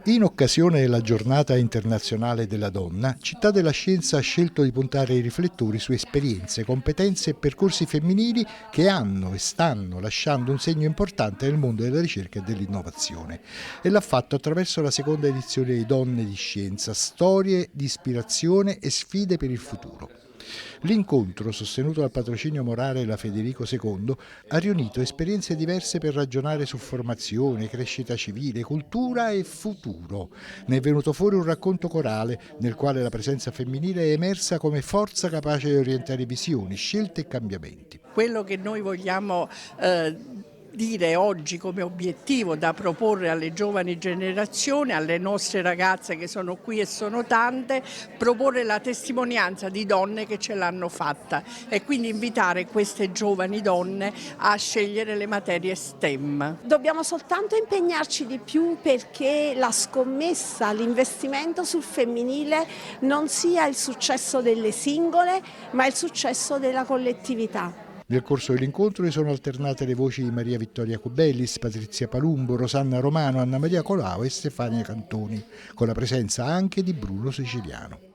In occasione della Giornata internazionale della donna, Città della Scienza ha scelto di puntare i riflettori su esperienze, competenze e percorsi femminili che hanno e stanno lasciando un segno importante nel mondo della ricerca e dell'innovazione. E l'ha fatto attraverso la seconda edizione di Donne di Scienza, storie di ispirazione e sfide per il futuro. L'incontro, sostenuto dal patrocinio morale della Federico II, ha riunito esperienze diverse per ragionare su formazione, crescita civile, cultura e futuro. Ne è venuto fuori un racconto corale nel quale la presenza femminile è emersa come forza capace di orientare visioni, scelte e cambiamenti. Quello che noi vogliamo dire oggi come obiettivo da proporre alle giovani generazioni, alle nostre ragazze che sono qui e sono tante, proporre la testimonianza di donne che ce l'hanno fatta e quindi invitare queste giovani donne a scegliere le materie STEM. Dobbiamo soltanto impegnarci di più perché la scommessa, l'investimento sul femminile non sia il successo delle singole, ma il successo della collettività. Nel corso dell'incontro si sono alternate le voci di Maria Vittoria Cubellis, Patrizia Palumbo, Rosanna Romano, Anna Maria Colau e Stefania Cantoni, con la presenza anche di Bruno Siciliano.